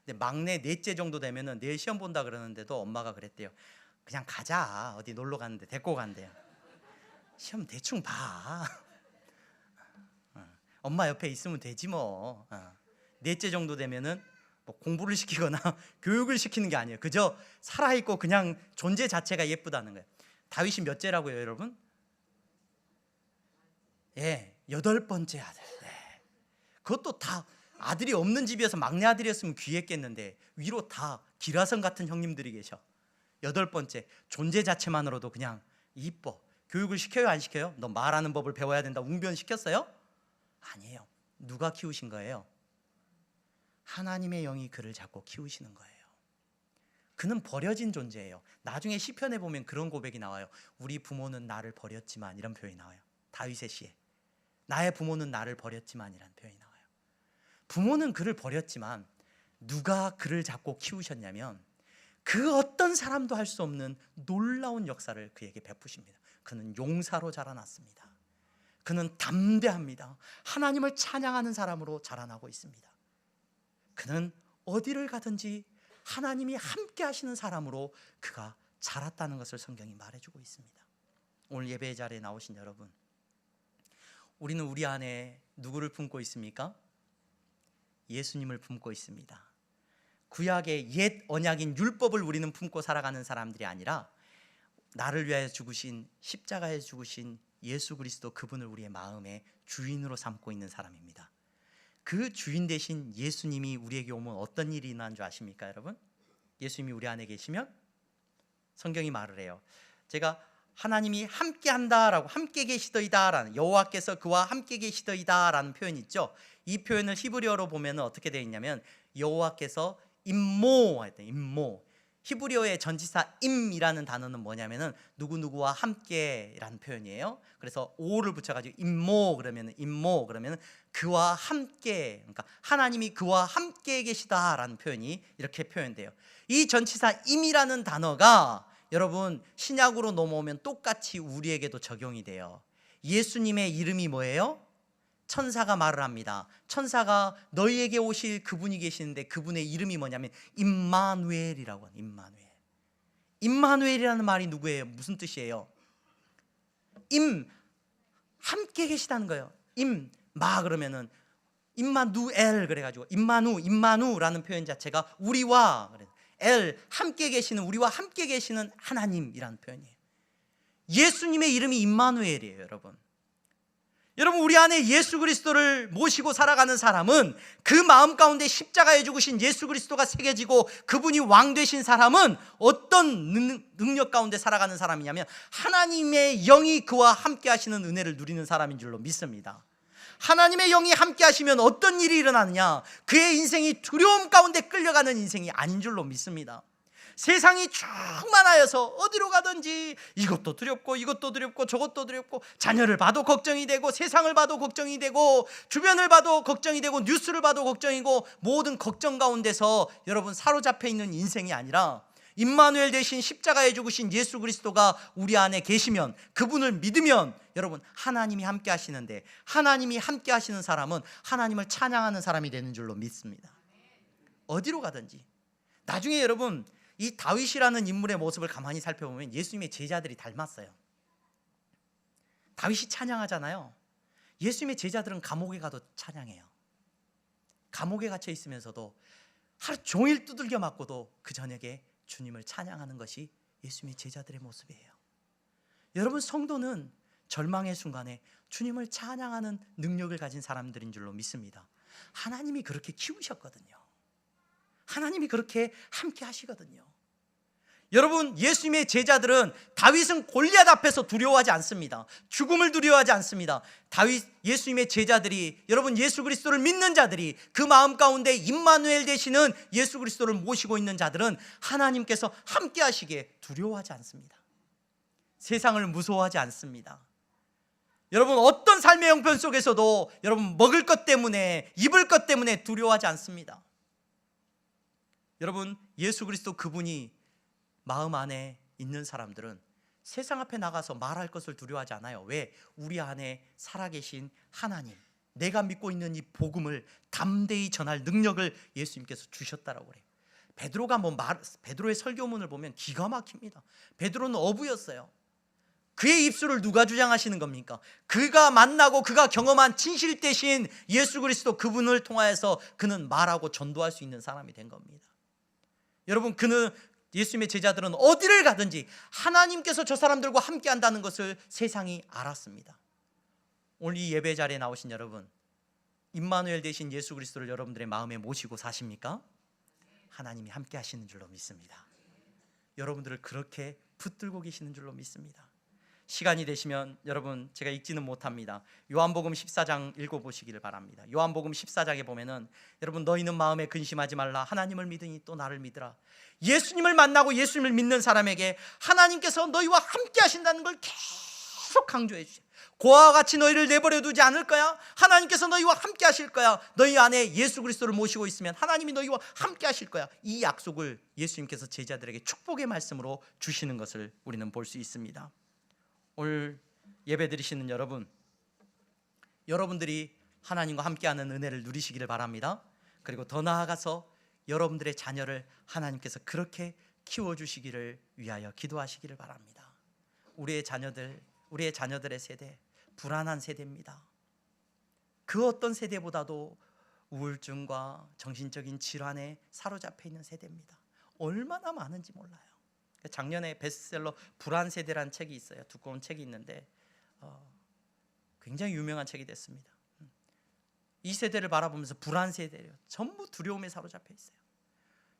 근데 막내 넷째 정도 되면은 내일 시험 본다 그러는데도 엄마가 그랬대요. 그냥 가자. 어디 놀러 가는데 데리고 간대요. 시험 대충 봐. 엄마 옆에 있으면 되지 뭐. 넷째 정도 되면은 뭐 공부를 시키거나 교육을 시키는 게 아니에요. 그저 살아있고 그냥 존재 자체가 예쁘다는 거예요. 다윗이 몇째라고요, 여러분? 8번째 아들. 그것도 다 아들이 없는 집이어서 막내 아들이었으면 귀했겠는데 위로 다 기라성 같은 형님들이 계셔. 8번째, 존재 자체만으로도 그냥 이뻐. 교육을 시켜요, 안 시켜요? 너 말하는 법을 배워야 된다, 웅변 시켰어요? 아니에요. 누가 키우신 거예요? 하나님의 영이 그를 잡고 키우시는 거예요. 그는 버려진 존재예요. 나중에 시편에 보면 그런 고백이 나와요. 우리 부모는 나를 버렸지만, 이런 표현이 나와요. 다윗의 시에 나의 부모는 나를 버렸지만 이라는 표현이 나와요. 부모는 그를 버렸지만 누가 그를 잡고 키우셨냐면 그 어떤 사람도 할 수 없는 놀라운 역사를 그에게 베푸십니다. 그는 용사로 자라났습니다. 그는 담대합니다. 하나님을 찬양하는 사람으로 자라나고 있습니다. 그는 어디를 가든지 하나님이 함께 하시는 사람으로 그가 자랐다는 것을 성경이 말해주고 있습니다. 오늘 예배 자리에 나오신 여러분, 우리는 우리 안에 누구를 품고 있습니까? 예수님을 품고 있습니다. 구약의 옛 언약인 율법을 우리는 품고 살아가는 사람들이 아니라 나를 위하여 죽으신, 십자가에 죽으신 예수 그리스도, 그분을 우리의 마음의 주인으로 삼고 있는 사람입니다. 그 주인 되신 예수님이 우리에게 오면 어떤 일이 일어나는 줄 아십니까, 여러분? 예수님이 우리 안에 계시면 성경이 말을 해요. 제가 하나님이 함께 한다라고, 함께 계시더이다라는, 여호와께서 그와 함께 계시더이다라는 표현이 있죠. 이 표현을 히브리어로 보면 어떻게 되어 있냐면 여호와께서 임모, 히브리어의 전치사 임이라는 단어는 뭐냐면은 누구누구와 함께라는 표현이에요. 그래서 오를 붙여가지고 임모 그러면 그와 함께, 그러니까 하나님이 그와 함께 계시다라는 표현이 이렇게 표현돼요. 이 전치사 임이라는 단어가 여러분 신약으로 넘어오면 똑같이 우리에게도 적용이 돼요. 예수님의 이름이 뭐예요? 천사가 말을 합니다. 천사가 너희에게 오실 그분이 계시는데 그분의 이름이 뭐냐면 임마누엘이라고 하는, 임마누엘. 임마누엘이라는 말이 누구예요? 무슨 뜻이에요? 함께 계시다는 거예요. 그러면은 임마누엘, 그래가지고 임마누라는 표현 자체가 우리와, 함께 계시는, 우리와 함께 계시는 하나님이라는 표현이에요. 예수님의 이름이 임마누엘이에요, 여러분. 여러분, 우리 안에 예수 그리스도를 모시고 살아가는 사람은, 그 마음 가운데 십자가에 죽으신 예수 그리스도가 새겨지고 그분이 왕 되신 사람은 어떤 능력 가운데 살아가는 사람이냐면 하나님의 영이 그와 함께 하시는 은혜를 누리는 사람인 줄로 믿습니다. 하나님의 영이 함께 하시면 어떤 일이 일어나느냐? 그의 인생이 두려움 가운데 끌려가는 인생이 아닌 줄로 믿습니다. 세상이 충만하여서 어디로 가든지 이것도 두렵고 이것도 두렵고 저것도 두렵고, 자녀를 봐도 걱정이 되고 세상을 봐도 걱정이 되고 주변을 봐도 걱정이 되고 뉴스를 봐도 걱정이고, 모든 걱정 가운데서 여러분 사로잡혀 있는 인생이 아니라 임마누엘 대신 십자가에 죽으신 예수 그리스도가 우리 안에 계시면, 그분을 믿으면 여러분 하나님이 함께 하시는데, 하나님이 함께 하시는 사람은 하나님을 찬양하는 사람이 되는 줄로 믿습니다. 어디로 가든지. 나중에 여러분 이 다윗이라는 인물의 모습을 가만히 살펴보면 예수님의 제자들이 닮았어요. 다윗이 찬양하잖아요. 예수님의 제자들은 감옥에 가도 찬양해요. 감옥에 갇혀 있으면서도 하루 종일 두들겨 맞고도 그 저녁에 주님을 찬양하는 것이 예수님의 제자들의 모습이에요. 여러분, 성도는 절망의 순간에 주님을 찬양하는 능력을 가진 사람들인 줄로 믿습니다. 하나님이 그렇게 키우셨거든요. 하나님이 그렇게 함께 하시거든요. 여러분, 예수님의 제자들은 다윗은 골리앗 앞에서 두려워하지 않습니다. 죽음을 두려워하지 않습니다. 예수님의 제자들이, 여러분 예수 그리스도를 믿는 자들이, 그 마음 가운데 임마누엘 되시는 예수 그리스도를 모시고 있는 자들은 하나님께서 함께 하시기에 두려워하지 않습니다. 세상을 무서워하지 않습니다. 여러분, 어떤 삶의 형편 속에서도 여러분 먹을 것 때문에, 입을 것 때문에 두려워하지 않습니다. 여러분, 예수 그리스도 그분이 마음 안에 있는 사람들은 세상 앞에 나가서 말할 것을 두려워하지 않아요. 왜? 우리 안에 살아계신 하나님, 내가 믿고 있는 이 복음을 담대히 전할 능력을 예수님께서 주셨다라고 그래요. 베드로의 설교문을 보면 기가 막힙니다. 베드로는 어부였어요. 그의 입술을 누가 주장하시는 겁니까? 그가 만나고 그가 경험한 진실 대신 예수 그리스도 그분을 통하여서 그는 말하고 전도할 수 있는 사람이 된 겁니다. 여러분, 예수님의 제자들은 어디를 가든지 하나님께서 저 사람들과 함께 한다는 것을 세상이 알았습니다. 오늘 이 예배 자리에 나오신 여러분, 임마누엘 되신 예수 그리스도를 여러분들의 마음에 모시고 사십니까? 하나님이 함께 하시는 줄로 믿습니다. 여러분들을 그렇게 붙들고 계시는 줄로 믿습니다. 시간이 되시면 여러분, 제가 읽지는 못합니다. 요한복음 14장 읽어보시기를 바랍니다. 요한복음 14장에 보면은, 여러분 너희는 마음에 근심하지 말라, 하나님을 믿으니 또 나를 믿으라. 예수님을 만나고 예수님을 믿는 사람에게 하나님께서 너희와 함께 하신다는 걸 계속 강조해 주세요. 고아와 같이 너희를 내버려 두지 않을 거야. 하나님께서 너희와 함께 하실 거야. 너희 안에 예수 그리스도를 모시고 있으면 하나님이 너희와 함께 하실 거야. 이 약속을 예수님께서 제자들에게 축복의 말씀으로 주시는 것을 우리는 볼 수 있습니다. 오늘 예배 드리시는 여러분들이 하나님과 함께하는 은혜를 누리시기를 바랍니다. 그리고 더 나아가서 여러분들의 자녀를 하나님께서 그렇게 키워주시기를 위하여 기도하시기를 바랍니다. 우리의 자녀들의 세대, 불안한 세대입니다. 그 어떤 세대보다도 우울증과 정신적인 질환에 사로잡혀 있는 세대입니다. 얼마나 많은지 몰라요. 작년에 베스트셀러 불안 세대라는 책이 있어요. 두꺼운 책이 있는데 굉장히 유명한 책이 됐습니다. 이 세대를 바라보면서 불안 세대예요. 전부 두려움에 사로잡혀 있어요.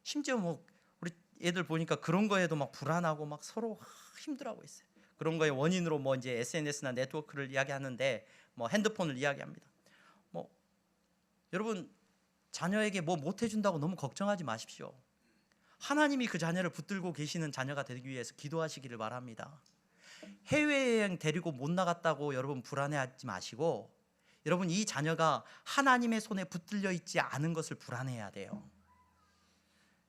심지어 우리 애들 보니까 그런 거에도 막 불안하고 막 서로 힘들어하고 있어요. 그런 거의 원인으로 이제 SNS나 네트워크를 이야기하는데 핸드폰을 이야기합니다. 여러분, 자녀에게 못 해준다고 너무 걱정하지 마십시오. 하나님이 그 자녀를 붙들고 계시는 자녀가 되기 위해서 기도하시기를 바랍니다. 해외여행 데리고 못 나갔다고 여러분 불안해하지 마시고, 여러분 이 자녀가 하나님의 손에 붙들려 있지 않은 것을 불안해해야 돼요.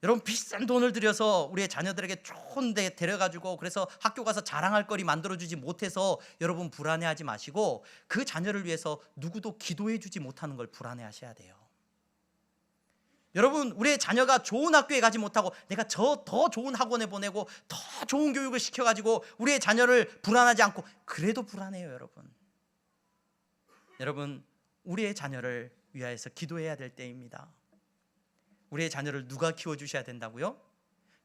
여러분, 비싼 돈을 들여서 우리의 자녀들에게 좋은 데 데려가지고 그래서 학교 가서 자랑할 거리 만들어주지 못해서 여러분 불안해하지 마시고, 그 자녀를 위해서 누구도 기도해주지 못하는 걸 불안해하셔야 돼요. 여러분, 우리의 자녀가 좋은 학교에 가지 못하고 내가 더 좋은 학원에 보내고 더 좋은 교육을 시켜가지고 우리의 자녀를 불안하지 않고, 그래도 불안해요. 여러분 우리의 자녀를 위하여서 기도해야 될 때입니다. 우리의 자녀를 누가 키워주셔야 된다고요?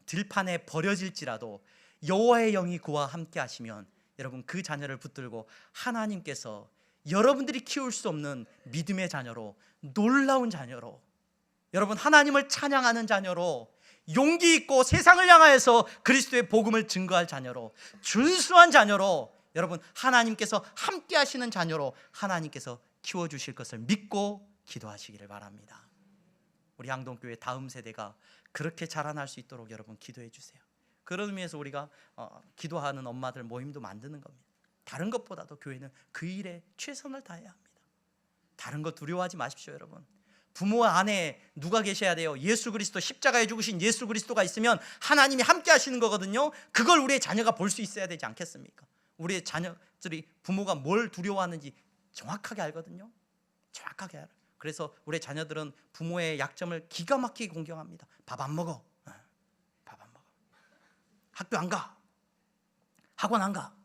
들판에 버려질지라도 여호와의 영이 그와 함께 하시면 여러분 그 자녀를 붙들고 하나님께서 여러분들이 키울 수 없는 믿음의 자녀로, 놀라운 자녀로, 여러분 하나님을 찬양하는 자녀로, 용기 있고 세상을 향하여서 그리스도의 복음을 증거할 자녀로, 준수한 자녀로, 여러분 하나님께서 함께 하시는 자녀로 하나님께서 키워주실 것을 믿고 기도하시기를 바랍니다. 우리 항동교회 다음 세대가 그렇게 자라날 수 있도록 여러분 기도해 주세요. 그런 의미에서 우리가 기도하는 엄마들 모임도 만드는 겁니다. 다른 것보다도 교회는 그 일에 최선을 다해야 합니다. 다른 거 두려워하지 마십시오. 여러분, 부모 안에 누가 계셔야 돼요? 예수 그리스도, 십자가에 죽으신 예수 그리스도가 있으면 하나님이 함께 하시는 거거든요. 그걸 우리의 자녀가 볼 수 있어야 되지 않겠습니까? 우리의 자녀들이 부모가 뭘 두려워하는지 정확하게 알거든요. 정확하게 알아요. 그래서 우리의 자녀들은 부모의 약점을 기가 막히게 공경합니다. 밥 안 먹어, 밥 안 먹어, 학교 안 가, 학원 안 가,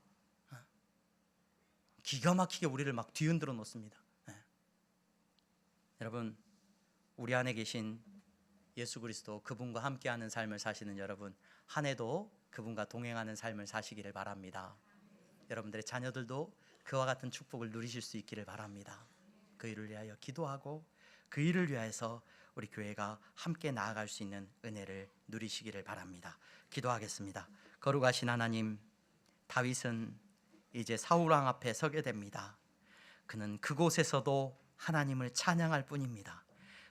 기가 막히게 우리를 막 뒤흔들어 놓습니다. 여러분, 우리 안에 계신 예수 그리스도, 그분과 함께하는 삶을 사시는 여러분, 한 해도 그분과 동행하는 삶을 사시기를 바랍니다. 여러분들의 자녀들도 그와 같은 축복을 누리실 수 있기를 바랍니다. 그 일을 위하여 기도하고 그 일을 위하여서 우리 교회가 함께 나아갈 수 있는 은혜를 누리시기를 바랍니다. 기도하겠습니다. 거룩하신 하나님, 다윗은 이제 사울왕 앞에 서게 됩니다. 그는 그곳에서도 하나님을 찬양할 뿐입니다.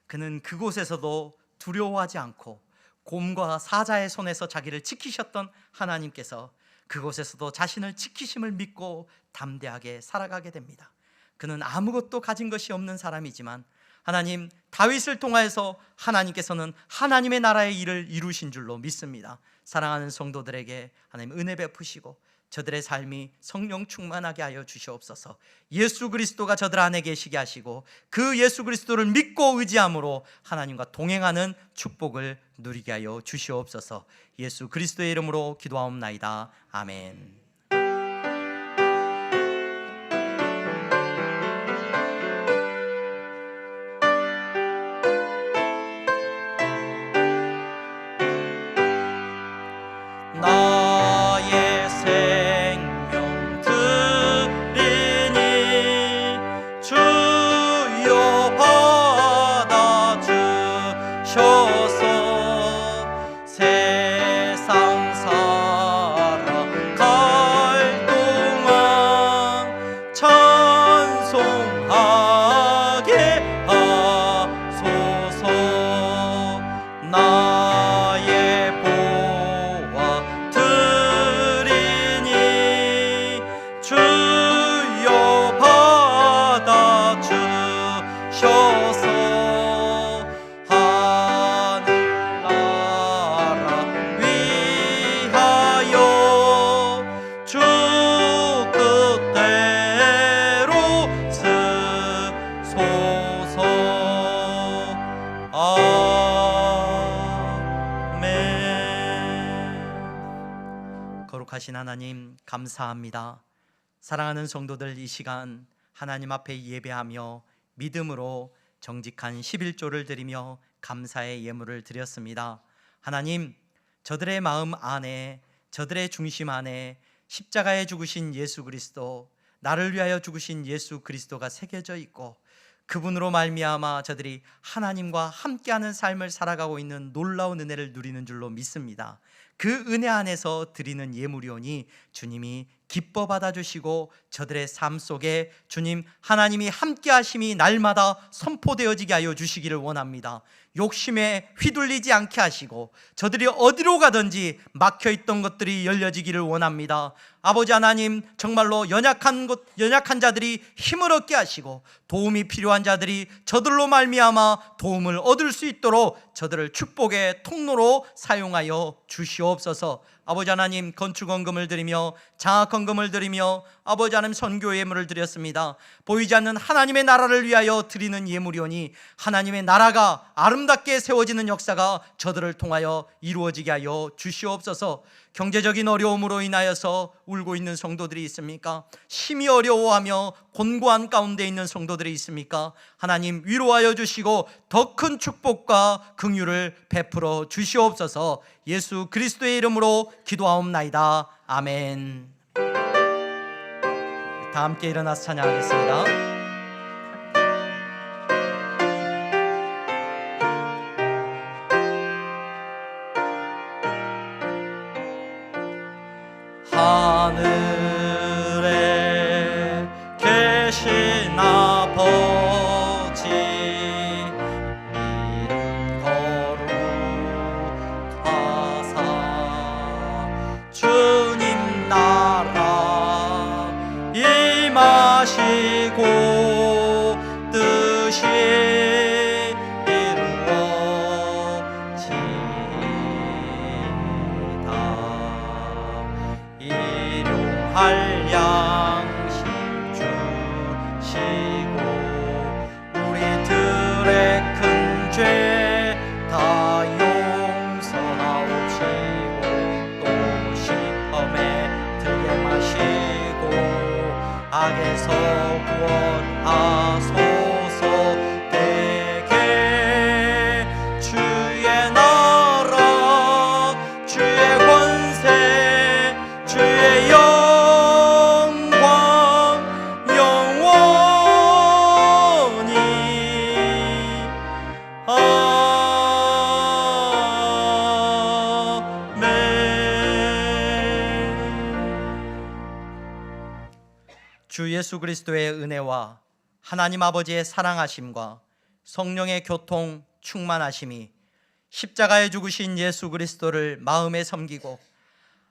그는 그곳에서도 두려워하지 않고 곰과 사자의 손에서 자기를 지키셨던 하나님께서 그곳에서도 자신을 지키심을 믿고 담대하게 살아가게 됩니다. 그는 아무것도 가진 것이 없는 사람이지만 하나님, 다윗을 통하여서 하나님께서는 하나님의 나라의 일을 이루신 줄로 믿습니다. 사랑하는 성도들에게 하나님 은혜 베푸시고 저들의 삶이 성령 충만하게 하여 주시옵소서. 예수 그리스도가 저들 안에 계시게 하시고 그 예수 그리스도를 믿고 의지함으로 하나님과 동행하는 축복을 누리게 하여 주시옵소서. 예수 그리스도의 이름으로 기도하옵나이다. 아멘. 나의 생명 드리니 주여 받아주셔서 세상 살아갈 동안 찬송하게 하소서. 나의 드리니 주여 받아주셔서 하늘나라 위하여 주 뜻대로 쓰소서. 아멘. 거룩하신 하나님, 감사합니다. 사랑하는 성도들, 이 시간 하나님 앞에 예배하며 믿음으로 정직한 11조를 드리며 감사의 예물을 드렸습니다. 하나님, 저들의 마음 안에, 저들의 중심 안에 십자가에 죽으신 예수 그리스도, 나를 위하여 죽으신 예수 그리스도가 새겨져 있고 그분으로 말미암아 저들이 하나님과 함께하는 삶을 살아가고 있는 놀라운 은혜를 누리는 줄로 믿습니다. 그 은혜 안에서 드리는 예물이오니 주님이 기뻐 받아주시고 저들의 삶 속에 주님 하나님이 함께하심이 날마다 선포되어지게 하여 주시기를 원합니다. 욕심에 휘둘리지 않게 하시고 저들이 어디로 가든지 막혀있던 것들이 열려지기를 원합니다. 아버지 하나님, 정말로 연약한 자들이 힘을 얻게 하시고 도움이 필요한 자들이 저들로 말미암아 도움을 얻을 수 있도록 저들을 축복의 통로로 사용하여 주시옵소서. 아버지 하나님, 건축헌금을 드리며 장학헌금을 드리며 아버지 하나님 선교 예물을 드렸습니다. 보이지 않는 하나님의 나라를 위하여 드리는 예물이오니 하나님의 나라가 아름답게 세워지는 역사가 저들을 통하여 이루어지게 하여 주시옵소서. 경제적인 어려움으로 인하여서 울고 있는 성도들이 있습니까? 심히 어려워하며 곤고한 가운데 있는 성도들이 있습니까? 하나님 위로하여 주시고 더 큰 축복과 긍휼을 베풀어 주시옵소서. 예수 그리스도의 이름으로 기도하옵나이다. 아멘. 다 함께 일어나서 찬양하겠습니다. 하늘에 계신 아버지, 이름 하시고 뜻이 이루어지다. 일용할 양식 주시고 우리들의 큰 죄 다 용서하옵시고 또 시험에 들게 마시고 악에서 구원하소서. 대개 주의 나라 주의 권세 주의 영광 영원히 주 예수 그리스도의 은혜와 하나님 아버지의 사랑하심과 성령의 교통 충만하심이 십자가에 죽으신 예수 그리스도를 마음에 섬기고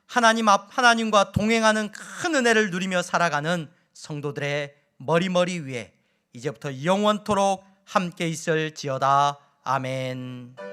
하나님과 동행하는 큰 은혜를 누리며 살아가는 성도들의 머리 위에 이제부터 영원토록 함께 있을지어다. 아멘.